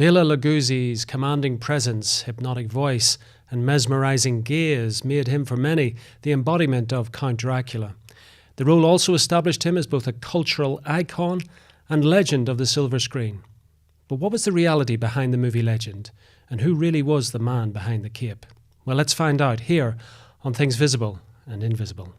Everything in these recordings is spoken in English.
Bela Lugosi's commanding presence, hypnotic voice, and mesmerizing gaze made him, for many, the embodiment of Count Dracula. The role also established him as both a cultural icon and legend of the silver screen. But what was the reality behind the movie legend? And who really was the man behind the cape? Well, let's find out here on Things Visible and Invisible.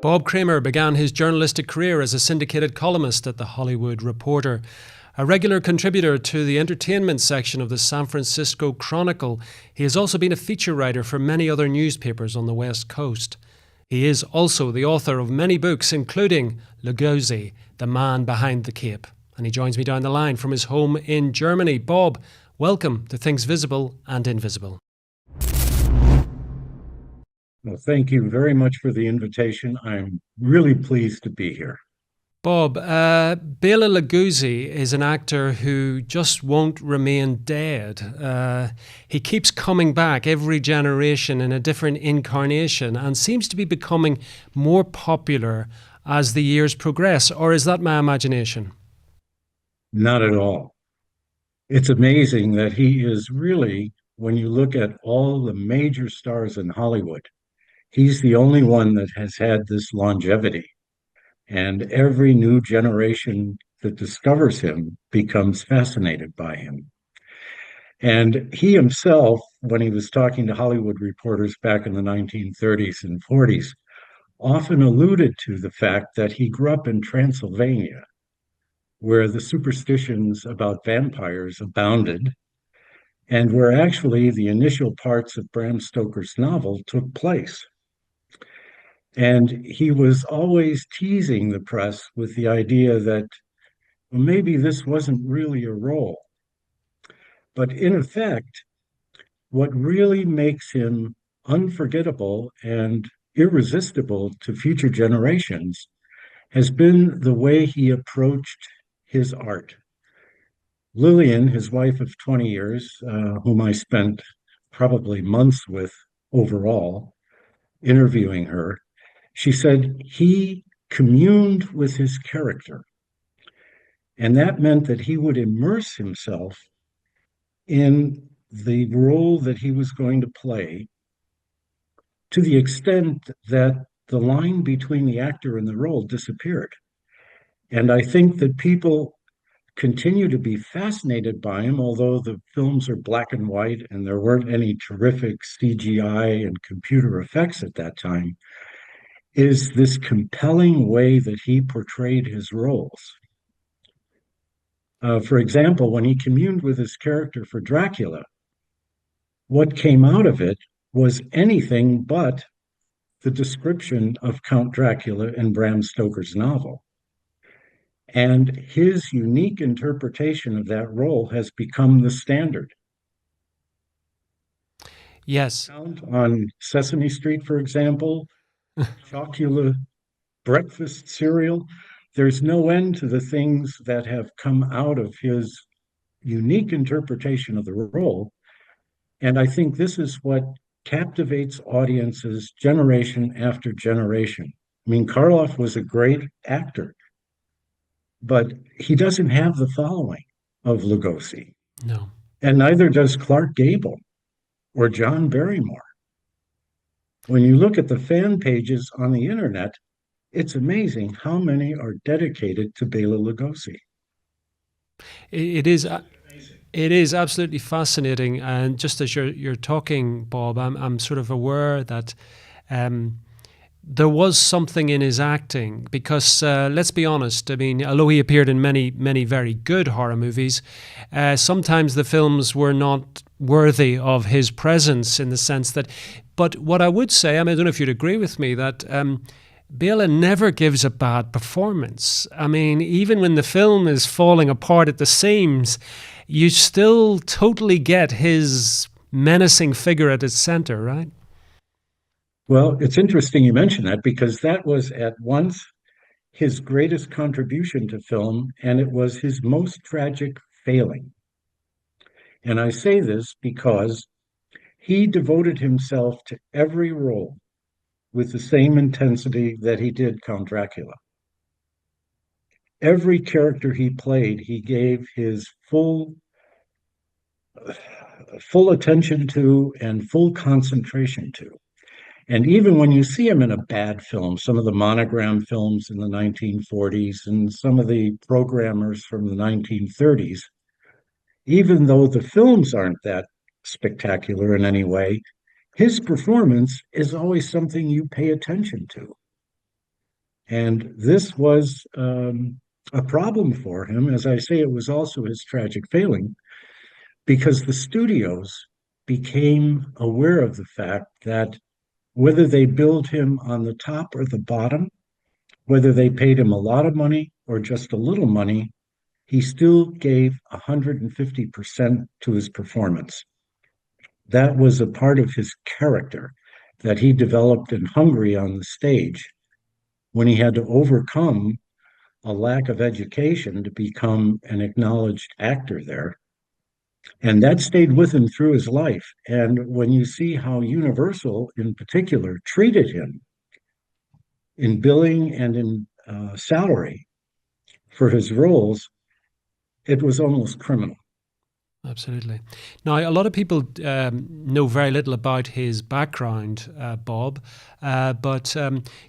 Bob Cremer began his journalistic career as a syndicated columnist at The Hollywood Reporter. A regular contributor to the entertainment section of the San Francisco Chronicle, he has also been a feature writer for many other newspapers on the West Coast. He is also the author of many books, including Lugosi, the man behind the cape. And he joins me down the line from his home in Germany. Bob, welcome to Things Visible and Invisible. Well, thank you very much for the invitation. I'm really pleased to be here. Bob, Bela Lugosi is an actor who just won't remain dead. He keeps coming back every generation in a different incarnation and seems to be becoming more popular as the years progress. Or is that my imagination? Not at all. It's amazing that he is really, when you look at all the major stars in Hollywood, he's the only one that has had this longevity. And every new generation that discovers him becomes fascinated by him. And he himself, when he was talking to Hollywood reporters back in the 1930s and 40s, often alluded to the fact that he grew up in Transylvania, where the superstitions about vampires abounded, and where actually the initial parts of Bram Stoker's novel took place. And he was always teasing the press with the idea that, well, maybe this wasn't really a role. But in effect, what really makes him unforgettable and irresistible to future generations has been the way he approached his art. Lillian, his wife of 20 years, whom I spent probably months with overall, interviewing her, she said he communed with his character. And that meant that he would immerse himself in the role that he was going to play to the extent that the line between the actor and the role disappeared. And I think that people continue to be fascinated by him, although the films are black and white and there weren't any terrific CGI and computer effects at that time, is this compelling way that he portrayed his roles. For example, when he communed with his character for Dracula, what came out of it was anything but the description of Count Dracula in Bram Stoker's novel. And his unique interpretation of that role has become the standard. Yes. On Sesame Street, for example, Chocula breakfast cereal, there's no end to the things that have come out of his unique interpretation of the role. And I think this is what captivates audiences generation after generation. I mean, Karloff was a great actor, but he doesn't have the following of Lugosi. No. And neither does Clark Gable or John Barrymore. When you look at the fan pages on the internet, it's amazing how many are dedicated to Bela Lugosi. It is. It is absolutely fascinating, and just as you're talking, Bob, I'm sort of aware that there was something in his acting because let's be honest. I mean, although he appeared in many very good horror movies, sometimes the films were not worthy of his presence in the sense that. But what I would say, I mean, I don't know if you'd agree with me that. Bela never gives a bad performance. I mean, even when the film is falling apart at the seams, you still totally get his menacing figure at its center, right? Well, it's interesting you mention that because that was at once his greatest contribution to film and it was his most tragic failing. And I say this because he devoted himself to every role with the same intensity that he did Count Dracula. Every character he played, he gave his full attention to and full concentration to. And even when you see him in a bad film, some of the monogram films in the 1940s and some of the programmers from the 1930s, even though the films aren't that spectacular in any way, his performance is always something you pay attention to. And this was a problem for him. As I say, it was also his tragic failing because the studios became aware of the fact that whether they billed him on the top or the bottom, whether they paid him a lot of money or just a little money, he still gave 150% to his performance. That was a part of his character that he developed in Hungary on the stage when he had to overcome a lack of education to become an acknowledged actor there. And that stayed with him through his life. And when you see how Universal, in particular, treated him in billing and in salary for his roles, it was almost criminal. Absolutely. Now, a lot of people know very little about his background, Bob, but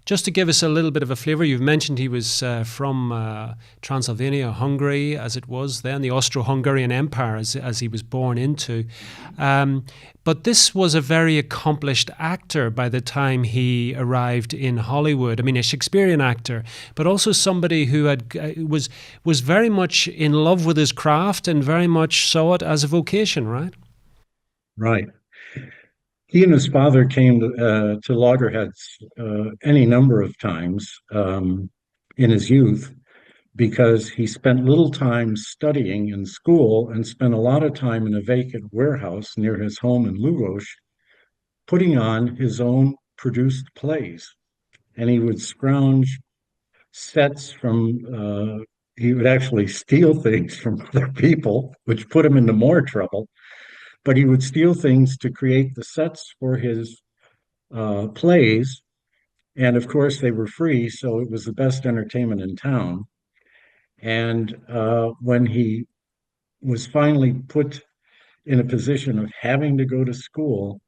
just to give us a little bit of a flavour, you've mentioned he was from Transylvania, Hungary, as it was then, the Austro-Hungarian Empire, as he was born into. But this was a very accomplished actor by the time he arrived in Hollywood. I mean, a Shakespearean actor, but also somebody who was very much in love with his craft and very much saw it as a vocation, right? Right. He and his father came to loggerheads any number of times in his youth because he spent little time studying in school and spent a lot of time in a vacant warehouse near his home in Lugos, putting on his own produced plays. And he would scrounge sets from, he would actually steal things from other people, which put him into more trouble. But he would steal things to create the sets for his plays. And of course, they were free, so it was the best entertainment in town. And when he was finally put in a position of having to go to school,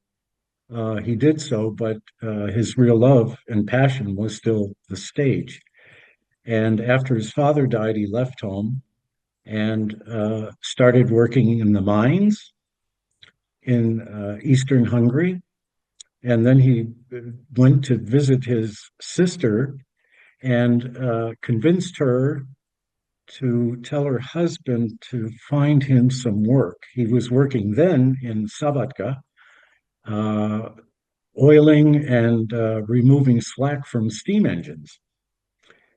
he did so, but his real love and passion was still the stage. And after his father died, he left home and started working in the mines in eastern Hungary. And then he went to visit his sister and convinced her to tell her husband to find him some work. He was working then in Sabatka, uh, oiling and removing slack from steam engines.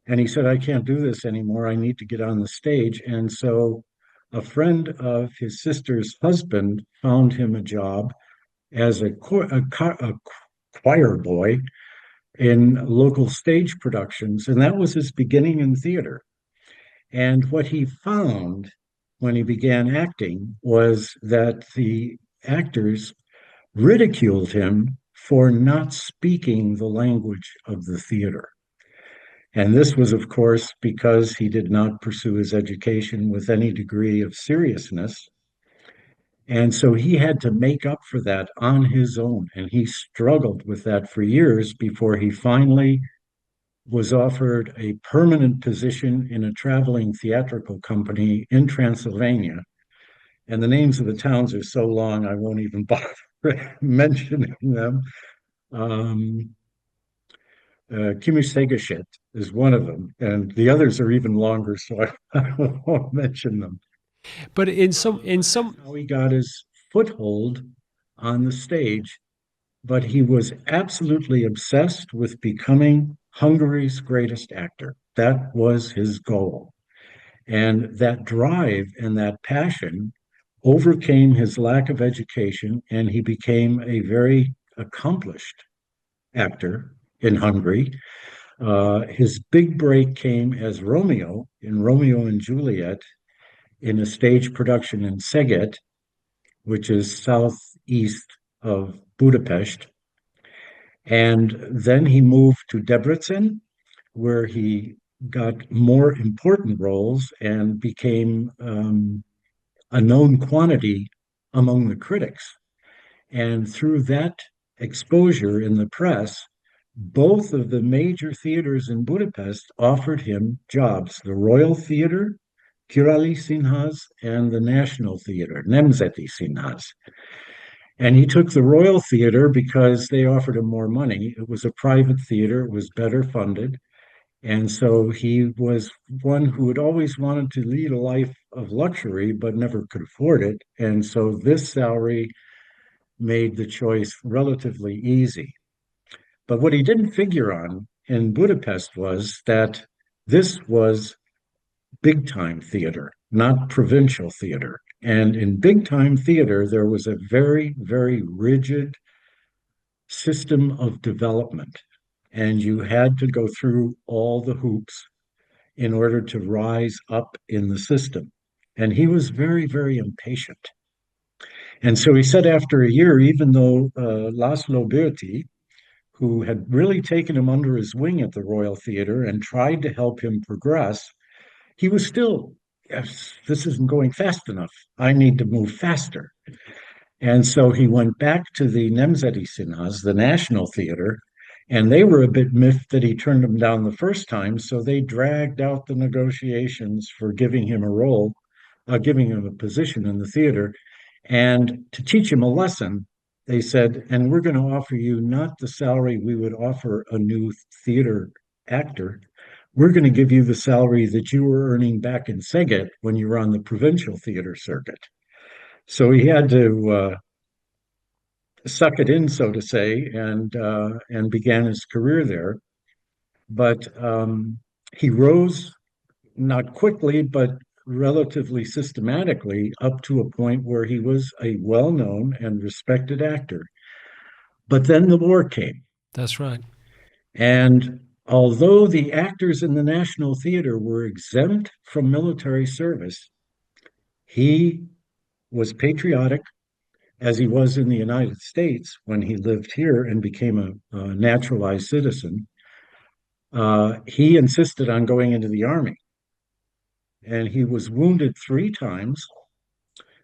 And he said, I can't do this anymore. I need to get on the stage. And so a friend of his sister's husband found him a job as a choir boy in local stage productions. And that was his beginning in theater. And what he found when he began acting was that the actors ridiculed him for not speaking the language of the theater. And this was, of course, because he did not pursue his education with any degree of seriousness. And so he had to make up for that on his own. And he struggled with that for years before he finally was offered a permanent position in a traveling theatrical company in Transylvania. And the names of the towns are so long, I won't even bother mentioning them. Um, is one of them, and the others are even longer, so I won't mention them. But in That's some how he got his foothold on the stage, but he was absolutely obsessed with becoming Hungary's greatest actor. That was his goal. And that drive and that passion overcame his lack of education, and he became a very accomplished actor in Hungary. His big break came as Romeo in Romeo and Juliet in a stage production in Szeged. which is southeast of Budapest. And then he moved to Debrecen, where he got more important roles and became a known quantity among the critics. And through that exposure in the press, both of the major theaters in Budapest offered him jobs, the Royal Theatre, Kirali Színház, and the National Theatre, Nemzeti Színház. And he took the Royal Theatre because they offered him more money. It was a private theater, it was better funded. And so he was one who had always wanted to lead a life of luxury, but never could afford it. And so this salary made the choice relatively easy. But what he didn't figure on in Budapest was that this was big time theater, not provincial theater. And in big time theater, there was a very, very rigid system of development. And you had to go through all the hoops in order to rise up in the system. And he was very, very impatient. And so he said after a year, even though Laszlo Berti, who had really taken him under his wing at the Royal Theatre and tried to help him progress, he was still, yes, this isn't going fast enough. I need to move faster. And so he went back to the Nemzeti Színház, the National Theatre, and they were a bit miffed that he turned them down the first time. So they dragged out the negotiations for giving him a role, giving him a position in the theater. And to teach him a lesson, they said, and we're going to offer you not the salary we would offer a new theater actor. We're going to give you the salary that you were earning back in Szeged when you were on the provincial theater circuit. So he had to suck it in, so to say, and began his career there. But he rose not quickly, but relatively systematically up to a point where he was a well-known and respected actor. But then the war came. That's right. And although the actors in the National Theater were exempt from military service, he was patriotic as he was in the United States when he lived here and became a naturalized citizen. He insisted on going into the army. And he was wounded 3 times,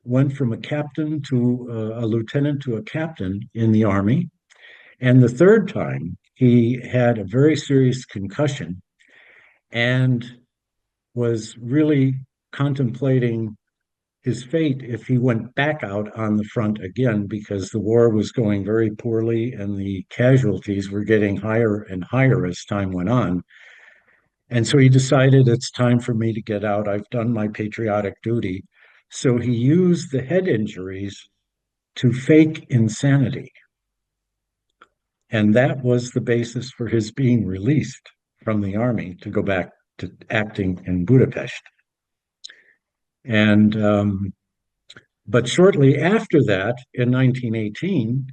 went from a captain to a lieutenant to a captain in the army. And the third time, he had a very serious concussion and was really contemplating his fate if he went back out on the front again, because the war was going very poorly and the casualties were getting higher and higher as time went on. And so he decided it's time for me to get out. I've done my patriotic duty. So he used the head injuries to fake insanity. And that was the basis for his being released from the army to go back to acting in Budapest. And but shortly after that, in 1918,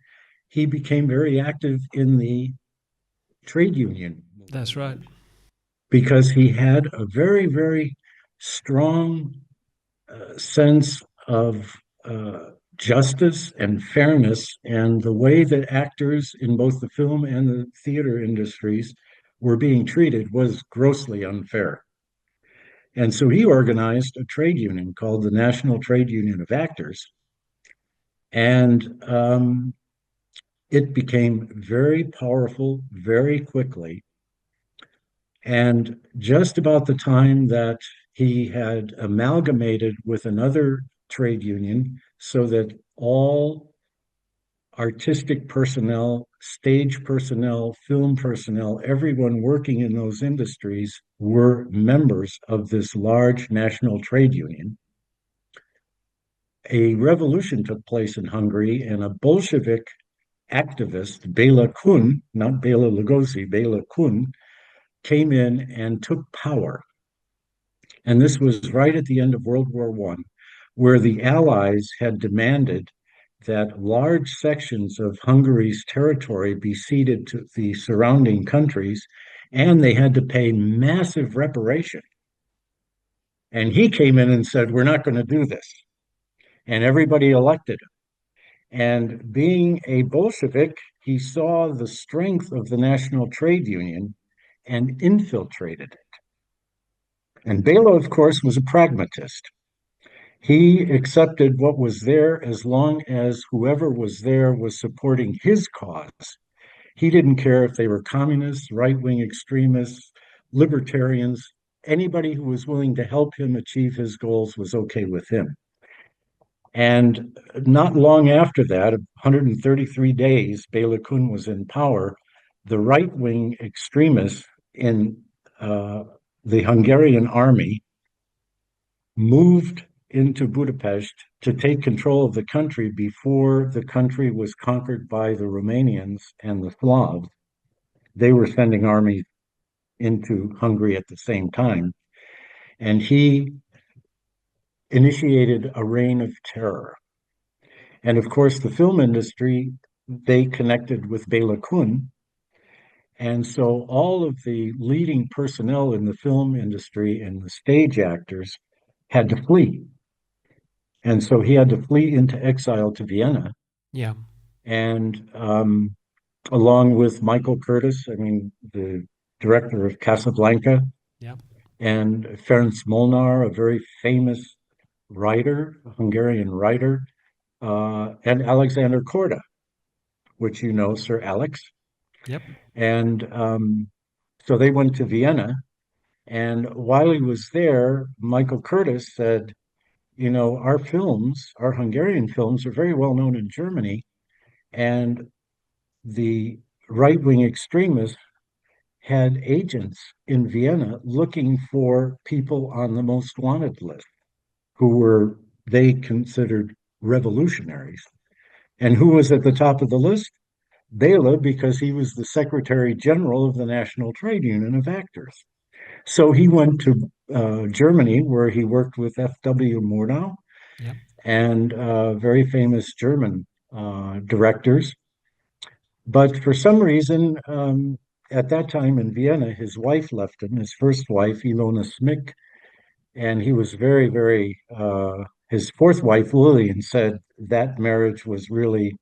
he became very active in the trade union That's right. because he had a very, very strong sense of justice and fairness, and the way that actors in both the film and the theater industries were being treated was grossly unfair. And so he organized a trade union called the National Trade Union of Actors. And it became very powerful very quickly. And just about the time that he had amalgamated with another trade union so that all artistic personnel, stage personnel, film personnel, everyone working in those industries were members of this large national trade union, a revolution took place in Hungary, and a Bolshevik activist, Bela Kun, not Bela Lugosi, Bela Kun, came in and took power. And this was right at the end of World War I, where the Allies had demanded that large sections of Hungary's territory be ceded to the surrounding countries, and they had to pay massive reparation. And he came in and said, we're not going to do this. And everybody elected him. And being a Bolshevik, he saw the strength of the National Trade Union and infiltrated it. And Bela, of course, was a pragmatist. He accepted what was there as long as whoever was there was supporting his cause. He didn't care if they were communists, right wing extremists, libertarians. Anybody who was willing to help him achieve his goals was okay with him. And not long after that, 133 days, Bela Kun was in power. The right wing extremists in uh, the Hungarian army moved into Budapest to take control of the country before the country was conquered by the Romanians and the Slavs. They were sending armies into Hungary at the same time. And he initiated a reign of terror. And of course, the film industry, they connected with Bela Kun. And so all of the leading personnel in the film industry and the stage actors had to flee. And so he had to flee into exile to Vienna. Yeah. And along with Michael Curtis, I mean, the director of Casablanca, Yeah. and Ferenc Molnar, a very famous writer, a Hungarian writer, and Alexander Korda, which you know, Sir Alex. Yep. And so they went to Vienna. And while he was there, Michael Curtis said, you know, our films, our Hungarian films, are very well known in Germany. And the right wing extremists had agents in Vienna looking for people on the most wanted list who were they considered revolutionaries. And who was at the top of the list? Bela, because he was the Secretary General of the National Trade Union of Actors. So he went to Germany, where he worked with F.W. Murnau Yep. and very famous German directors. But for some reason, at that time in Vienna, his wife left him, his first wife, Ilona Smick, and he was very, very, his fourth wife, Lillian, said that marriage was really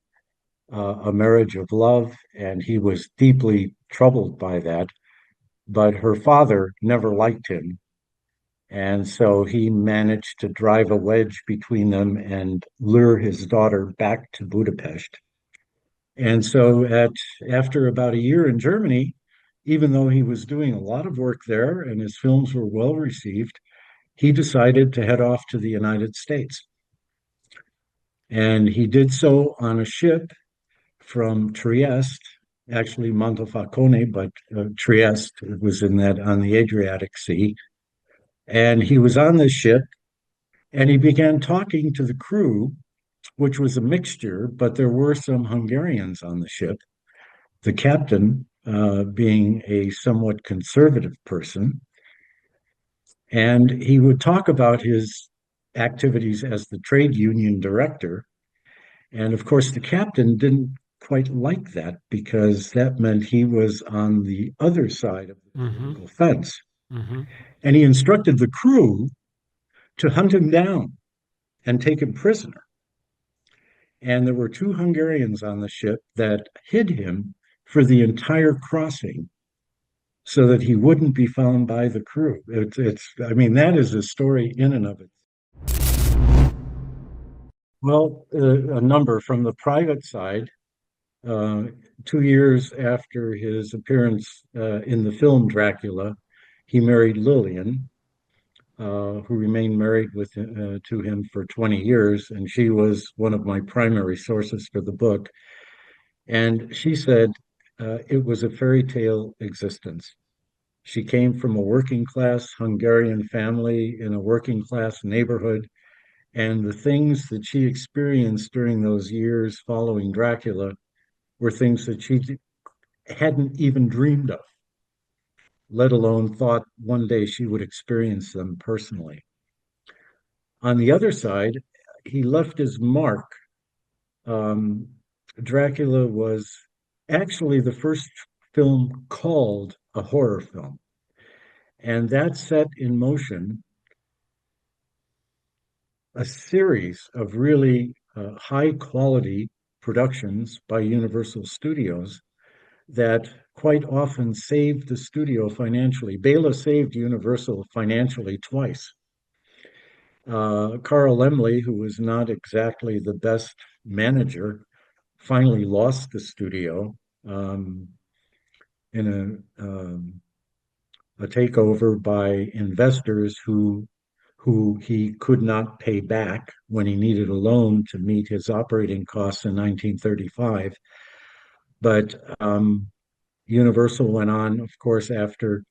a marriage of love, and he was deeply troubled by that. But her father never liked him. And so he managed to drive a wedge between them and lure his daughter back to Budapest. And so after about a year in Germany, even though he was doing a lot of work there and his films were well received, he decided to head off to the United States. And he did so on a ship from Trieste, actually Montefalcone, but Trieste was in that on the Adriatic Sea. And he was on this ship and he began talking to the crew, which was a mixture, but there were some Hungarians on the ship. The captain being a somewhat conservative person. And he would talk about his activities as the trade union director. And of course, the captain didn't quite like that because that meant he was on the other side of the Mm-hmm. political fence. Mm-hmm. And he instructed the crew to hunt him down and take him prisoner. And there were two Hungarians on the ship that hid him for the entire crossing so that he wouldn't be found by the crew. I mean, that is a story in and of it. Well, a number from the private side. Uh, 2 years after his appearance in the film Dracula, he married Lillian, who remained married to him for 20 years, and she was one of my primary sources for the book. And she said it was a fairy tale existence. She came from a working class Hungarian family in a working class neighborhood, and the things that she experienced during those years following Dracula were things that she hadn't even dreamed of, let alone thought one day she would experience them personally. On the other side, he left his mark. Um, Dracula was actually the first film called a horror film, and that set in motion a series of really high quality productions by Universal Studios that quite often saved the studio financially. Bela saved Universal financially twice. Carl Laemmle, who was not exactly the best manager, finally lost the studio um, in a takeover by investors who he could not pay back when he needed a loan to meet his operating costs in 1935. But Universal went on, of course, after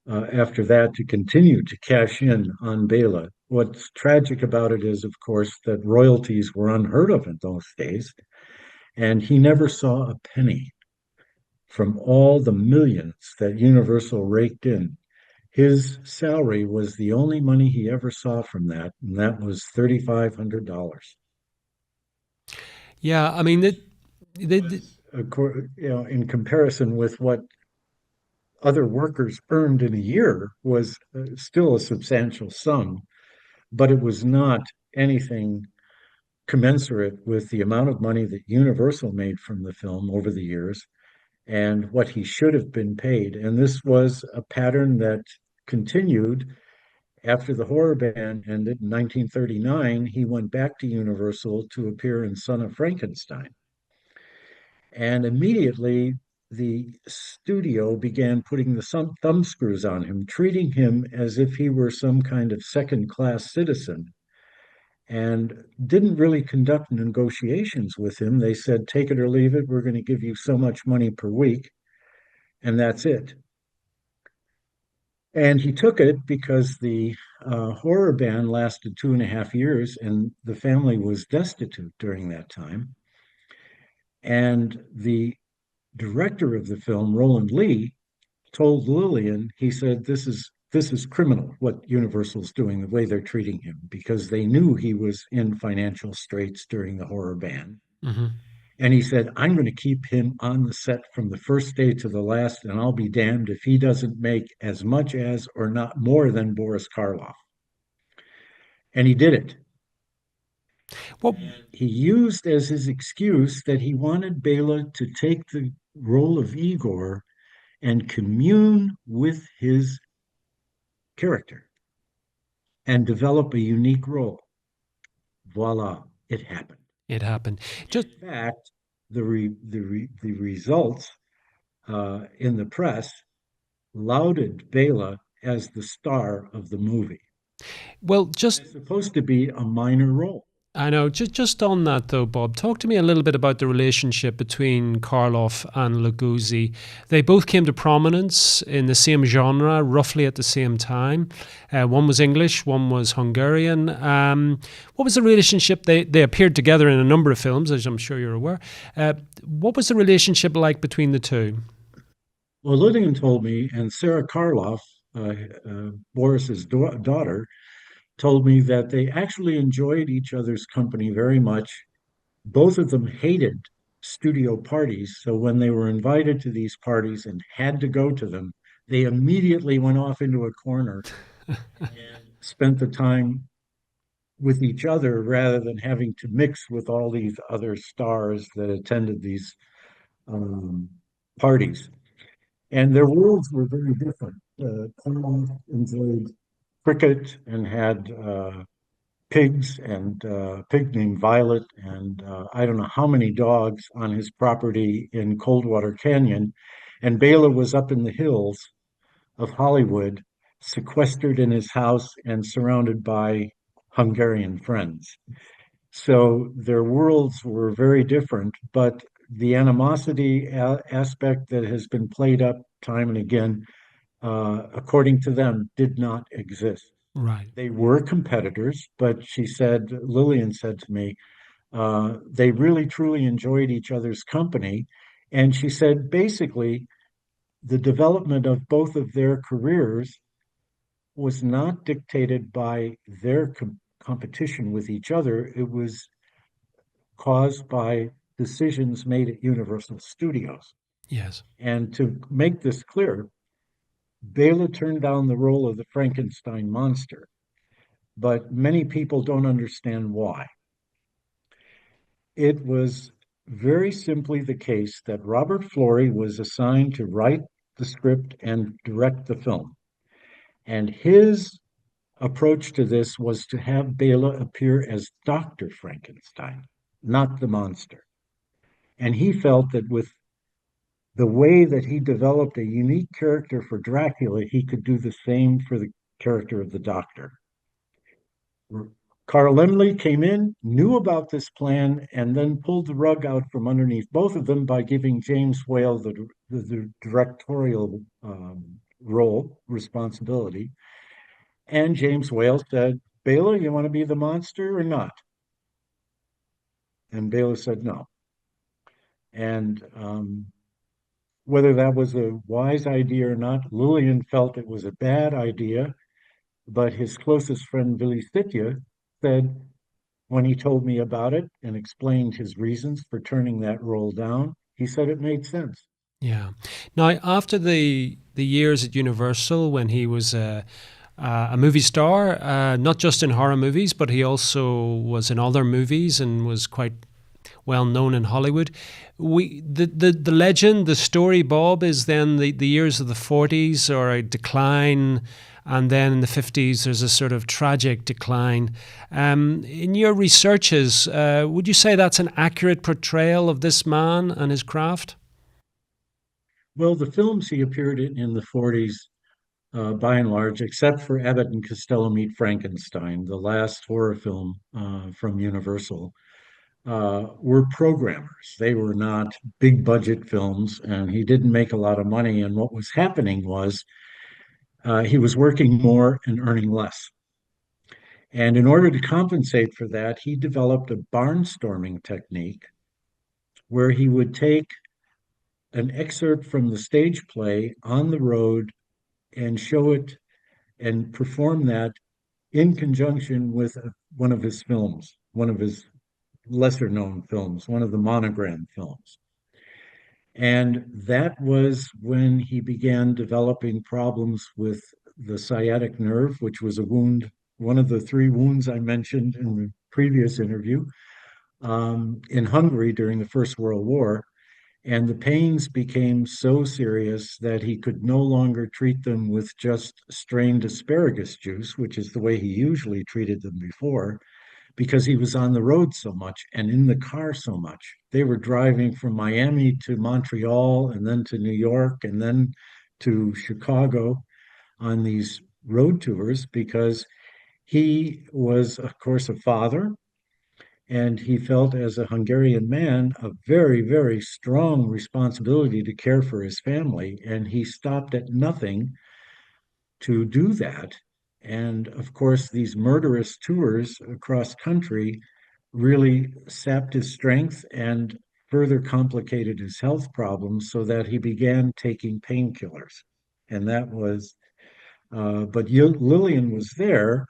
that to continue to cash in on Bela. What's tragic about it is, of course, that royalties were unheard of in those days, and he never saw a penny from all the millions that Universal raked in. His salary was the only money he ever saw from that, and that was $3,500. Yeah, I mean, the Was, in comparison with what other workers earned in a year, was still a substantial sum, but it was not anything commensurate with the amount of money that Universal made from the film over the years and what he should have been paid. And this was a pattern that continued after the horror ban ended in 1939. He went back to Universal to appear in Son of Frankenstein. And immediately the studio began putting the thumb screws on him, treating him as if he were some kind of second class citizen, and didn't really conduct negotiations with him. They said, take it or leave it. We're going to give you so much money per week, and that's it. And he took it because the horror ban lasted 2.5 years, and the family was destitute during that time. And the director of the film, Roland Lee, told Lillian, he said, this is criminal what Universal's doing, the way they're treating him, because they knew he was in financial straits during the horror ban. mhm. And he said, I'm going to keep him on the set from the first day to the last, and I'll be damned if he doesn't make as much as or not more than Boris Karloff. And he did it. Well, He used as his excuse that he wanted Bela to take the role of Igor and commune with his character and develop a unique role. Voila, it happened. it happened. Just In fact, the results in the press lauded Bela as the star of the movie. well, And just it's supposed to be a minor role. I know. Just on that though, Bob, talk to me a little bit about the relationship between Karloff and Lugosi. They both came to prominence in the same genre, roughly at the same time. One was English, one was Hungarian. What was the relationship? They appeared together in a number of films, as I'm sure you're aware. What was the relationship like between the two? Well, Lillian told me, and Sarah Karloff, Boris's daughter, told me that they actually enjoyed each other's company very much. Both of them hated studio parties. So when they were invited to these parties and had to go to them, they immediately went off into a corner and spent the time with each other rather than having to mix with all these other stars that attended these um, parties. And their worlds were very different. Carl enjoyed cricket and had pigs and a pig named Violet and I don't know how many dogs on his property in Coldwater Canyon. And Bela was up in the hills of Hollywood, sequestered in his house and surrounded by Hungarian friends. So their worlds were very different, but the animosity aspect that has been played up time and again, according to them, did not exist. Right. They were competitors, but she said, Lillian said to me, they really truly enjoyed each other's company. And she said, basically, the development of both of their careers was not dictated by their competition with each other. It was caused by decisions made at Universal Studios. Yes. And to make this clear, Bela turned down the role of the Frankenstein monster, but many people don't understand why. It was very simply the case that Robert Florey was assigned to write the script and direct the film. And his approach to this was to have Bela appear as Dr. Frankenstein, not the monster. And he felt that with the way that he developed a unique character for Dracula, he could do the same for the character of the Doctor. Carl Laemmle came in, knew about this plan, and then pulled the rug out from underneath both of them by giving James Whale the directorial role responsibility. And James Whale said, Bela, you want to be the monster or not? And Bela said no. And whether that was a wise idea or not, Lillian felt it was a bad idea, but his closest friend, Billy Sitya, said, when he told me about it and explained his reasons for turning that role down, he said it made sense. Yeah. Now, after the years at Universal, when he was a movie star, not just in horror movies, but he also was in other movies and was quite well known in Hollywood. The legend, the story, Bob, is then the years of the 40s or a decline, and then in the 50s there's a sort of tragic decline. In your researches, would you say that's an accurate portrayal of this man and his craft? Well, the films he appeared in the 40s, by and large, except for Abbott and Costello Meet Frankenstein, the last horror film from Universal, were programmers. They were not big budget films, and he didn't make a lot of money. And what was happening was he was working more and earning less. And in order to compensate for that, he developed a barnstorming technique where he would take an excerpt from the stage play on the road and show it and perform that in conjunction with one of his films, one of his lesser known films, one of the monogram films. And that was when he began developing problems with the sciatic nerve, which was a wound, one of the three wounds I mentioned in the previous interview, in Hungary during the First World War. And the pains became so serious that he could no longer treat them with just strained asparagus juice, which is the way he usually treated them before, because he was on the road so much and in the car so much. They were driving from Miami to Montreal and then to New York and then to Chicago on these road tours because he was, of course, a father. And he felt, as a Hungarian man, a very, very strong responsibility to care for his family. And he stopped at nothing to do that. And of course, these murderous tours across country really sapped his strength and further complicated his health problems so that he began taking painkillers. And that was, but Lillian was there,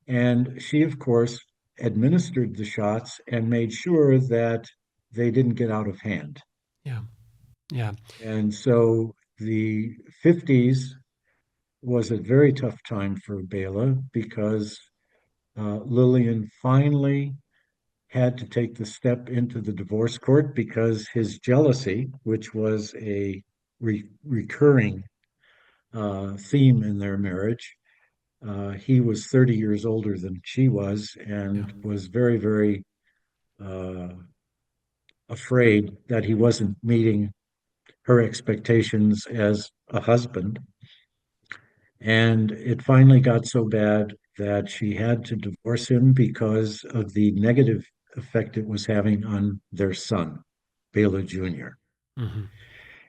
and she, of course, administered the shots and made sure that they didn't get out of hand. Yeah. Yeah. And so the 50s was a very tough time for Bela because Lillian finally had to take the step into the divorce court because his jealousy, which was a recurring theme in their marriage, he was 30 years older than she was Yeah. and was very, very uh, afraid that he wasn't meeting her expectations as a husband. And it finally got so bad that she had to divorce him because of the negative effect it was having on their son, Bela Jr. Hmm.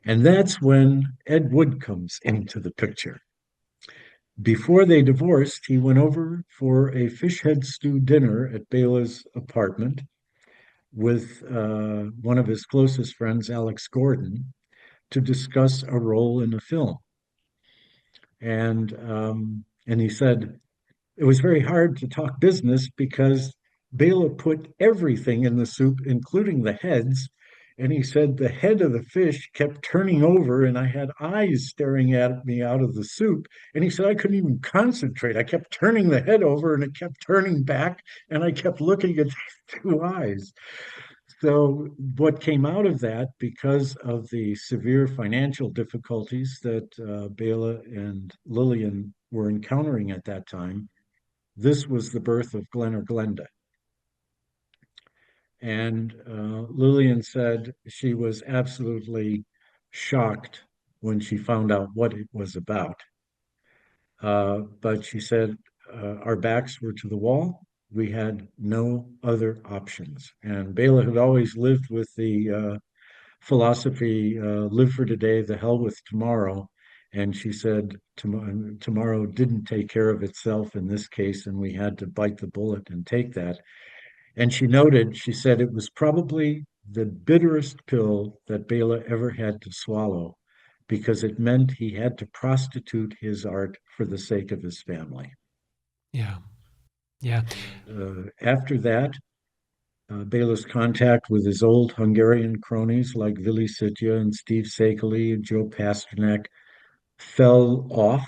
And that's when Ed Wood comes into the picture. Before they divorced, he went over for a fish head stew dinner at Bela's apartment with one of his closest friends, Alex Gordon, to discuss a role in a film. And he said, it was very hard to talk business because Bela put everything in the soup, including the heads. And he said the head of the fish kept turning over, and I had eyes staring at me out of the soup. And he said I couldn't even concentrate. I kept turning the head over, and it kept turning back, and I kept looking at these two eyes. So, what came out of that, because of the severe financial difficulties that Bela and Lillian were encountering at that time, this was the birth of Glen or Glenda. And Lillian said she was absolutely shocked when she found out what it was about. But she said our backs were to the wall. We had no other options. And Bela had always lived with the philosophy, live for today, the hell with tomorrow. And she said tomorrow didn't take care of itself in this case, and we had to bite the bullet and take that. And she noted, she said it was probably the bitterest pill that Bela ever had to swallow because it meant he had to prostitute his art for the sake of his family. Yeah. Yeah. And after that, Bela's contact with his old Hungarian cronies like Vili Sitya and Steve Sakely and Joe Pasternak fell off.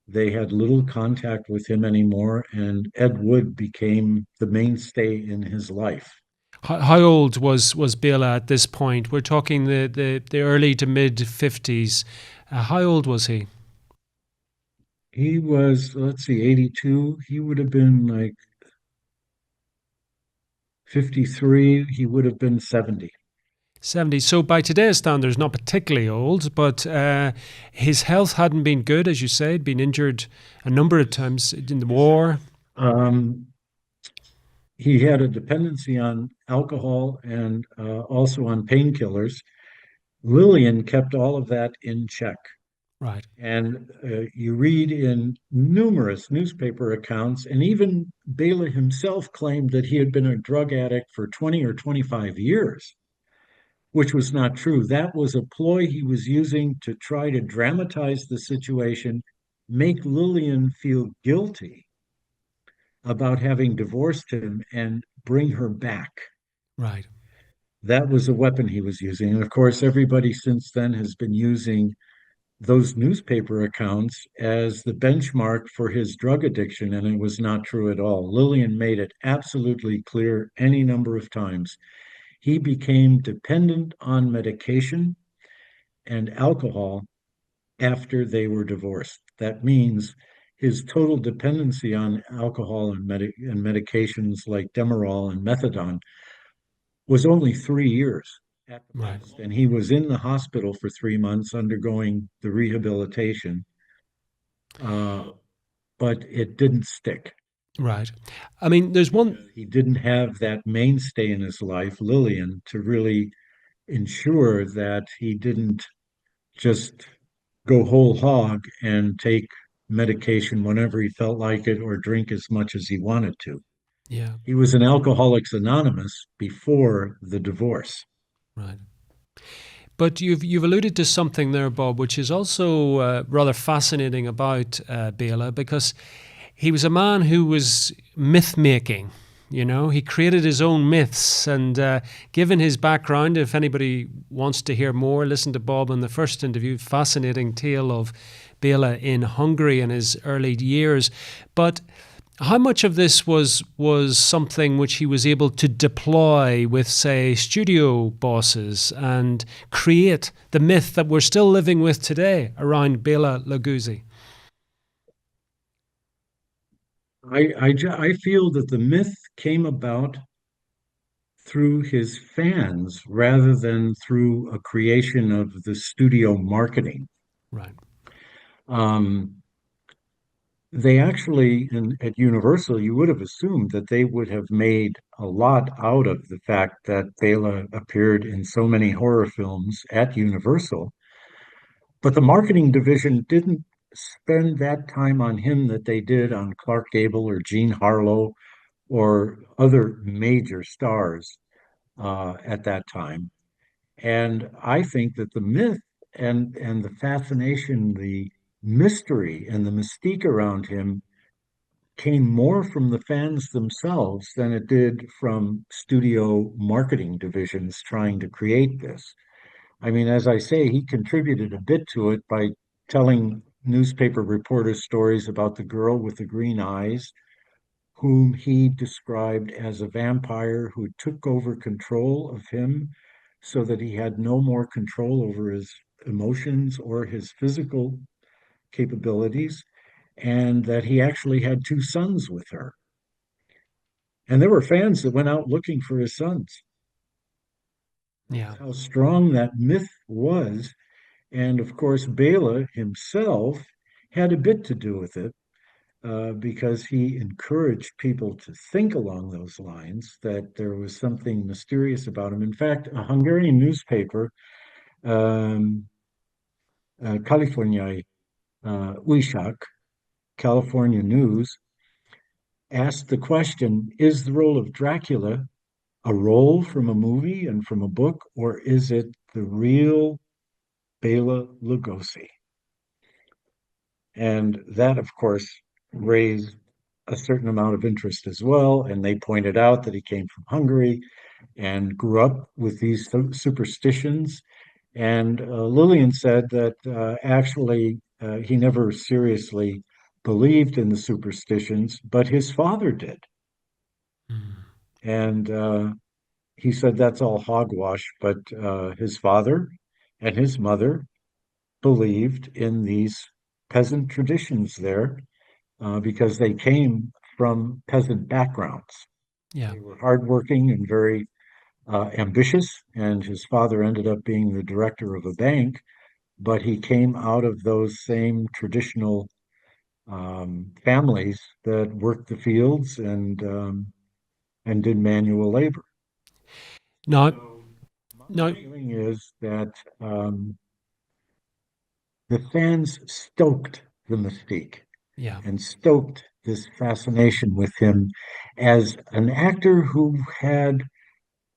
They had little contact with him anymore, and Ed Wood became the mainstay in his life. How old was Bela at this point? We're talking the early to mid 50s. How old was he? He was, let's see, 82. He would have been like 53. He would have been 70. 70. So by today's standards, not particularly old, but his health hadn't been good, as you said, been injured a number of times in the war. Um, he had a dependency on alcohol and also on painkillers. Lillian kept all of that in check. Right, And you read in numerous newspaper accounts, and even Bela himself claimed that he had been a drug addict for 20 or 25 years, which was not true. That was a ploy he was using to try to dramatize the situation, make Lillian feel guilty about having divorced him, and bring her back. right. That was a weapon he was using. And of course, everybody since then has been using those newspaper accounts as the benchmark for his drug addiction, and it was not true at all. Lillian made it absolutely clear any number of times. He became dependent on medication and alcohol after they were divorced. That means his total dependency on alcohol and medications like Demerol and methadone was only 3 years at the Right, most. And he was in the hospital for 3 months undergoing the rehabilitation, uh, but it didn't stick right. I mean, there's one. because he didn't have that mainstay in his life, Lillian, to really ensure that he didn't just go whole hog and take medication whenever he felt like it or drink as much as he wanted to. Yeah, He was an Alcoholics Anonymous before the divorce. right. But you've alluded to something there, Bob, which is also rather fascinating about Bela, because he was a man who was myth making. You know, he created his own myths, and given his background, if anybody wants to hear more, listen to Bob in the first interview. Fascinating tale of Bela in Hungary in his early years, but how much of this was something which he was able to deploy with, say, studio bosses and create the myth that we're still living with today around Bela Lugosi? I feel that the myth came about through his fans rather than through a creation of the studio marketing. Right, Um, they actually, at Universal, you would have assumed that they would have made a lot out of the fact that Bela appeared in so many horror films at Universal, but the marketing division didn't spend that time on him that they did on Clark Gable or Jean Harlow or other major stars at that time. And I think that the myth and the fascination, the mystery and the mystique around him came more from the fans themselves than it did from studio marketing divisions trying to create this. I mean, as I say, he contributed a bit to it by telling newspaper reporters stories about the girl with the green eyes, whom he described as a vampire who took over control of him so that he had no more control over his emotions or his physical capabilities, and that he actually had two sons with her. And there were fans that went out looking for his sons. Yeah. That's how strong that myth was. And of course, Bela himself had a bit to do with it because he encouraged people to think along those lines, that there was something mysterious about him. In fact, a Hungarian newspaper, um, California Újság, California News, asked the question, is the role of Dracula a role from a movie and from a book, or is it the real Bela Lugosi? And that, of course, raised a certain amount of interest as well. And they pointed out that he came from Hungary and grew up with these superstitions. And Lillian said that actually he never seriously believed in the superstitions, but his father did. Mm. And he said that's all hogwash, but his father and his mother believed in these peasant traditions there because they came from peasant backgrounds. Yeah. They were hardworking and very ambitious, and his father ended up being the director of a bank, but he came out of those same traditional families that worked the fields and did manual labor. No, So my no, feeling is that the fans stoked the mystique yeah, and stoked this fascination with him as an actor who had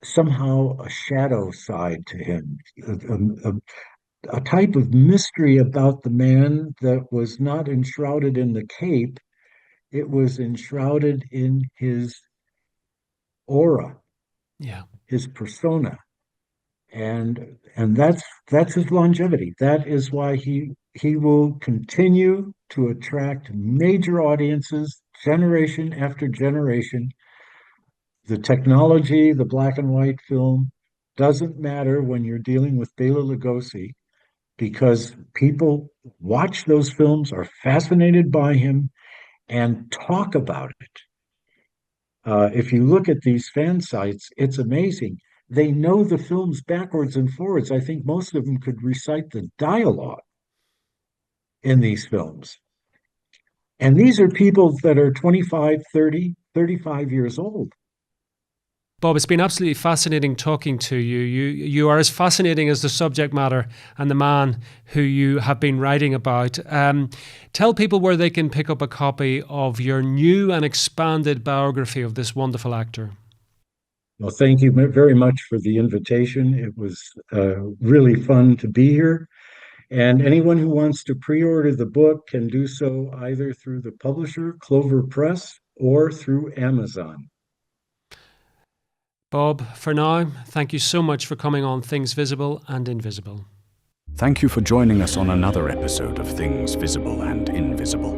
somehow a shadow side to him, a type of mystery about the man that was not enshrouded in the cape, it was enshrouded in his aura, yeah. his persona. And that's his longevity. That is why he will continue to attract major audiences generation after generation. The technology, the black and white film doesn't matter when you're dealing with Bela Lugosi because people watch those films, are fascinated by him, and talk about it. If you look at these fan sites, it's amazing. They know the films backwards and forwards. I think most of them could recite the dialogue in these films. And these are people that are 25, 30, 35 years old. Bob, it's been absolutely fascinating talking to you. You are as fascinating as the subject matter and the man who you have been writing about. Tell people where they can pick up a copy of your new and expanded biography of this wonderful actor. Well, thank you very much for the invitation. It was really fun to be here. And anyone who wants to pre-order the book can do so either through the publisher, Clover Press, or through Amazon. Bob, for now, thank you so much for coming on Things Visible and Invisible. Thank you for joining us on another episode of Things Visible and Invisible.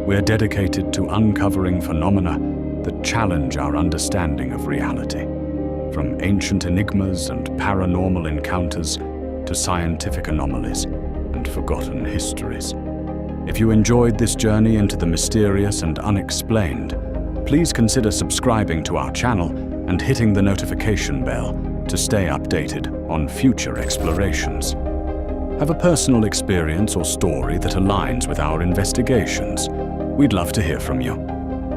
We're dedicated to uncovering phenomena that challenge our understanding of reality, from ancient enigmas and paranormal encounters to scientific anomalies and forgotten histories. If you enjoyed this journey into the mysterious and unexplained, please consider subscribing to our channel and hitting the notification bell to stay updated on future explorations. Have a personal experience or story that aligns with our investigations? We'd love to hear from you.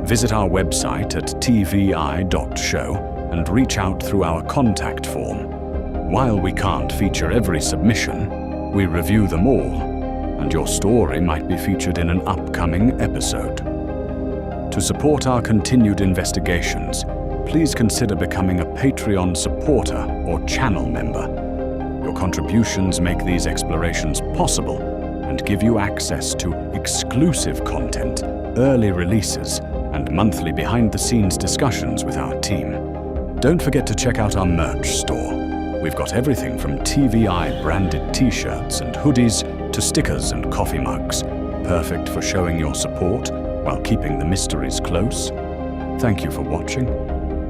Visit our website at tvi.show and reach out through our contact form. While we can't feature every submission, we review them all, and your story might be featured in an upcoming episode. To support our continued investigations, please consider becoming a Patreon supporter or channel member. Your contributions make these explorations possible and give you access to exclusive content, early releases, and monthly behind-the-scenes discussions with our team. Don't forget to check out our merch store. We've got everything from TVI-branded t-shirts and hoodies to stickers and coffee mugs, perfect for showing your support while keeping the mysteries close. Thank you for watching,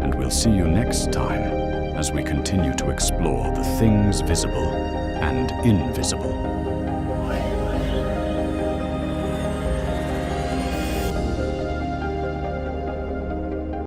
and we'll see you next time as we continue to explore the things visible and invisible.